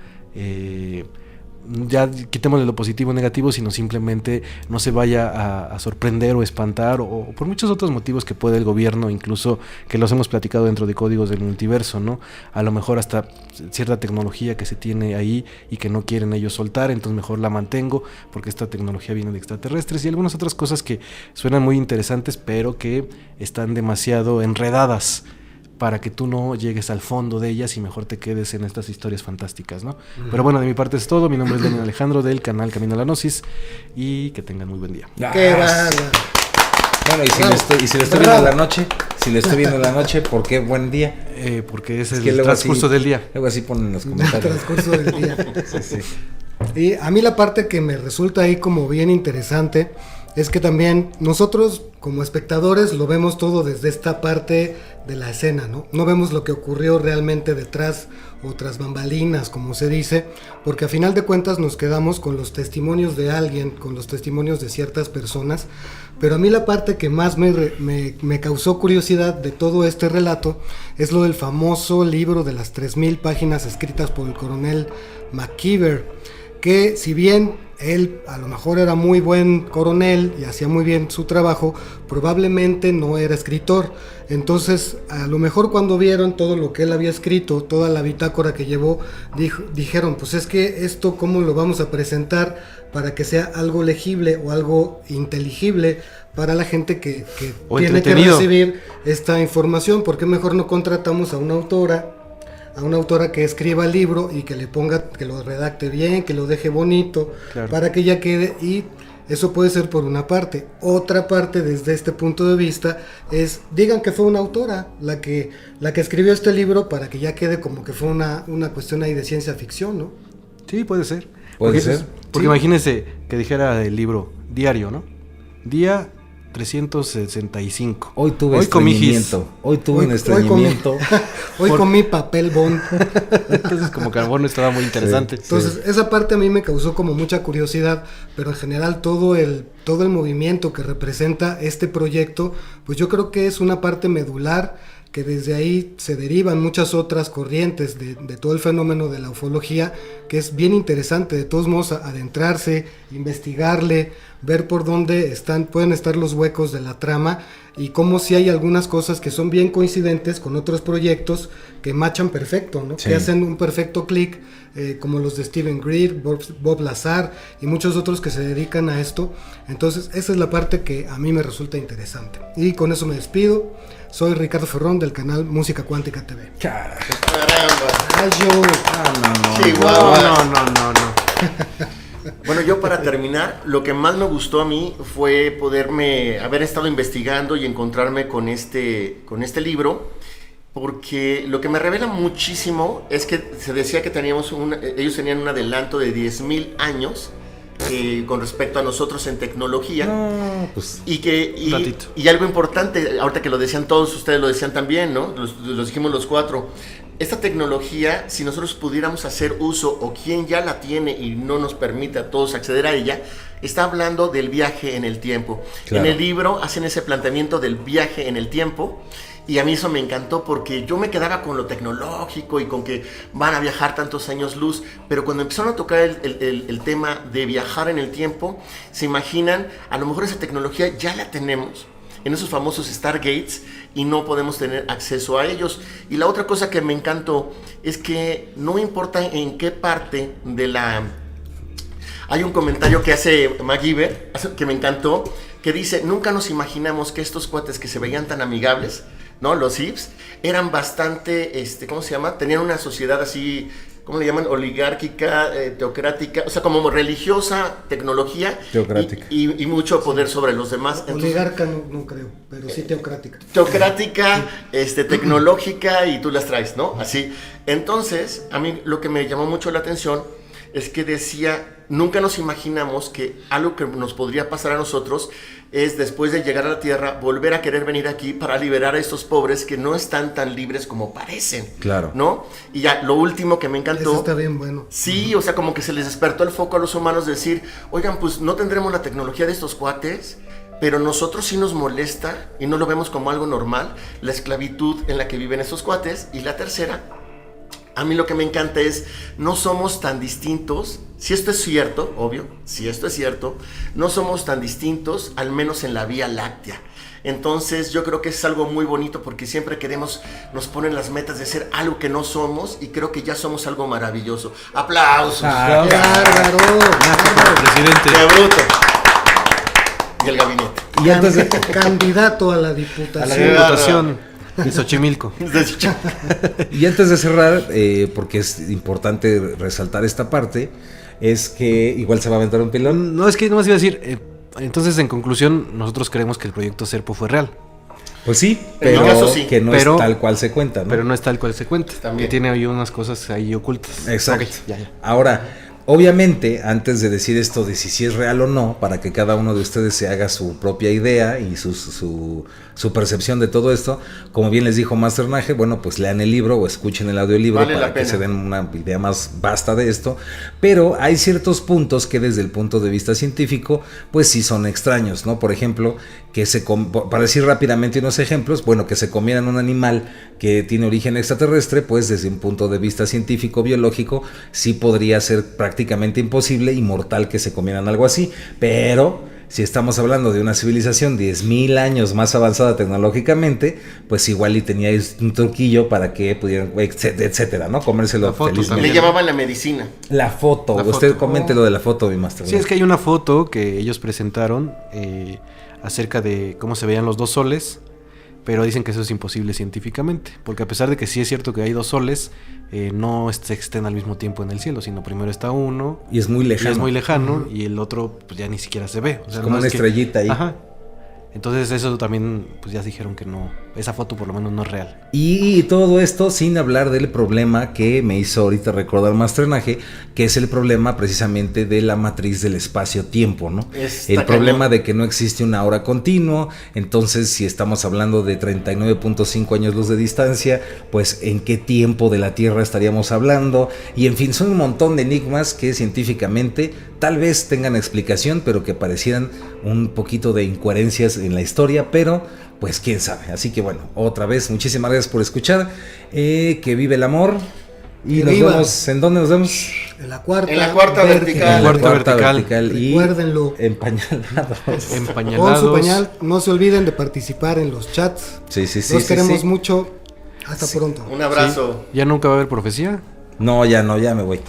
ya quitémosle lo positivo o negativo, sino simplemente no se vaya a sorprender o espantar, o por muchos otros motivos que puede el gobierno, incluso que los hemos platicado dentro de Códigos del Multiverso, ¿no? A lo mejor hasta cierta tecnología que se tiene ahí y que no quieren ellos soltar, entonces mejor la mantengo porque esta tecnología viene de extraterrestres, y algunas otras cosas que suenan muy interesantes pero que están demasiado enredadas para que tú no llegues al fondo de ellas y mejor te quedes en estas historias fantásticas, ¿no? Pero bueno, de mi parte es todo. Mi nombre es Lenin Alejandro, del canal Camino a la Gnosis, y que tengan muy buen día. ¡Qué bárbaro! Bueno, y si le estoy viendo en la noche, ¿por qué buen día? Porque es el transcurso del día. Luego así ponen en los comentarios. El transcurso del día. Sí. Y a mí la parte que me resulta ahí como bien interesante es que también nosotros como espectadores lo vemos todo desde esta parte de la escena, ¿no? No vemos lo que ocurrió realmente detrás o tras bambalinas, como se dice, porque a final de cuentas nos quedamos con los testimonios de alguien, con los testimonios de ciertas personas, pero a mí la parte que más me causó curiosidad de todo este relato es lo del famoso libro de las 3000 páginas escritas por el coronel McKeever, que si bien él a lo mejor era muy buen coronel y hacía muy bien su trabajo, probablemente no era escritor. Entonces, a lo mejor cuando vieron todo lo que él había escrito, toda la bitácora que llevó, dijeron, pues es que esto cómo lo vamos a presentar para que sea algo legible o algo inteligible para la gente que tiene que recibir esta información. ¿Por qué mejor no contratamos a una autora que escriba el libro y que le ponga, que lo redacte bien, que lo deje bonito, claro, para que ya quede? Y eso puede ser por una parte. Otra parte, desde este punto de vista, es, digan que fue una autora la que escribió este libro para que ya quede como que fue una cuestión ahí de ciencia ficción, ¿no? Sí, puede ser. Puede ser. Porque sí, imagínense que dijera el libro diario, ¿no? Día 365. Hoy tuve estreñimiento. Hoy tuve un estreñimiento. Hoy comí papel bond. Entonces, como carbono estaba muy interesante. Sí. Entonces, esa parte a mí me causó como mucha curiosidad, pero en general todo el movimiento que representa este proyecto, pues yo creo que es una parte medular, que desde ahí se derivan muchas otras corrientes de todo el fenómeno de la ufología, que es bien interesante, de todos modos, adentrarse, investigarle, ver por dónde pueden estar los huecos de la trama, y cómo si hay algunas cosas que son bien coincidentes con otros proyectos que machan perfecto, ¿no? Sí. Que hacen un perfecto clic, como los de Steven Greer, Bob Lazar y muchos otros que se dedican a esto. Entonces esa es la parte que a mí me resulta interesante. Y con eso me despido. Soy Ricardo Ferrón del canal Música Cuántica TV. Caramba. Ay, No. Bueno, yo para terminar, lo que más me gustó a mí fue haber estado investigando y encontrarme con este libro, porque lo que me revela muchísimo es que se decía que ellos tenían un adelanto de 10,000 años con respecto a nosotros en tecnología. No, pues, y algo importante, ahorita que lo decían todos, ustedes lo decían también, ¿no? Los dijimos los cuatro. Esta tecnología, si nosotros pudiéramos hacer uso, o quien ya la tiene y no nos permite a todos acceder a ella, está hablando del viaje en el tiempo. Claro. En el libro hacen ese planteamiento del viaje en el tiempo, y a mí eso me encantó, porque yo me quedaba con lo tecnológico y con que van a viajar tantos años luz, pero cuando empezaron a tocar el tema de viajar en el tiempo, se imaginan, a lo mejor esa tecnología ya la tenemos en esos famosos Stargates y no podemos tener acceso a ellos. Y la otra cosa que me encantó es que no importa en qué parte de la... Hay un comentario que hace MacGyver que me encantó, que dice, nunca nos imaginamos que estos cuates que se veían tan amigables, ¿no? Los Hips, eran bastante, ¿cómo se llama? Tenían una sociedad así, ¿cómo le llaman? Oligárquica, teocrática, o sea, como religiosa, tecnología teocrática y mucho poder sobre los demás. Entonces, oligarca no creo, pero sí teocrática. Teocrática, tecnológica, y tú las traes, ¿no? Así. Entonces, a mí lo que me llamó mucho la atención es que decía, nunca nos imaginamos que algo que nos podría pasar a nosotros es, después de llegar a la Tierra, volver a querer venir aquí para liberar a estos pobres que no están tan libres como parecen. Claro. ¿No? Y ya, lo último que me encantó... Eso está bien bueno. Sí, o sea, como que se les despertó el foco a los humanos de decir, oigan, pues no tendremos la tecnología de estos cuates, pero nosotros sí nos molesta y no lo vemos como algo normal, la esclavitud en la que viven estos cuates. Y la tercera, a mí lo que me encanta es, no somos tan distintos, si esto es cierto, obvio, si esto es cierto, no somos tan distintos, al menos en la Vía Láctea. Entonces yo creo que es algo muy bonito, porque siempre nos ponen las metas de ser algo que no somos, y creo que ya somos algo maravilloso. ¡Aplausos! ¡Qué bárbaro! Presidente. ¡Qué bruto! Y el gabinete. Y antes de candidato a la diputación. A la diputación de Xochimilco. Y antes de cerrar, porque es importante resaltar esta parte, es que igual se va a aventar un pilón. No, es que nomás iba a decir, entonces en conclusión, nosotros creemos que el proyecto Serpo fue real. Pues sí, En pero mi caso sí. que no es tal cual se cuenta, ¿no? Pero no es tal cual se cuenta. También. Que tiene ahí unas cosas ahí ocultas. Exacto. Okay, ya. Ahora, Obviamente, antes de decir esto de si es real o no, para que cada uno de ustedes se haga su propia idea y su percepción de todo esto, como bien les dijo Masternaje, bueno, pues lean el libro o escuchen el audiolibro Vale para la que pena. se den una idea más vasta de esto, pero hay ciertos puntos que desde el punto de vista científico, pues sí son extraños, ¿no? Por ejemplo, para decir rápidamente unos ejemplos, bueno, que se comieran un animal que tiene origen extraterrestre, pues desde un punto de vista científico, biológico, sí podría ser prácticamente imposible y mortal que se comieran algo así, pero si estamos hablando de una civilización 10.000 años más avanzada tecnológicamente, pues igual y teníais un truquillo para que pudieran, etcétera, ¿no? Comérselo La foto felizmente. Le llamaban la medicina. La foto, La usted foto. comente lo de la foto, mi master. Sí, es que hay una foto que ellos presentaron acerca de cómo se veían los dos soles, pero dicen que eso es imposible científicamente, porque a pesar de que sí es cierto que hay dos soles, no estén al mismo tiempo en el cielo, sino primero está uno Y es muy y lejano. es muy lejano y el otro pues ya ni siquiera se ve. O sea, como no una es que- estrellita ahí. Ajá. Entonces eso también pues ya dijeron que no, esa foto por lo menos no es real. Y todo esto sin hablar del problema que me hizo ahorita recordar Masternaje, que es el problema precisamente de la matriz del espacio-tiempo, ¿no? Está El problema cañón. de que no existe una hora continua, entonces si estamos hablando de 39.5 años luz de distancia, pues en qué tiempo de la Tierra estaríamos hablando, y en fin, son un montón de enigmas que científicamente tal vez tengan explicación, pero que parecieran un poquito de incoherencias en la historia, pero pues quién sabe. Así que bueno, otra vez, muchísimas gracias por escuchar. Que vive el amor. Y Que nos viva. vemos. ¿En dónde nos vemos? En la cuarta, En la cuarta vertical. En la Cuarta cuarta vertical. y Recuérdenlo. empañalados. Con Empañalados. su pañal, no se olviden de participar en los chats. Sí, sí, sí. Los sí, queremos sí. mucho. Hasta pronto. Un abrazo. ¿Ya nunca va a haber profecía? No, ya me voy.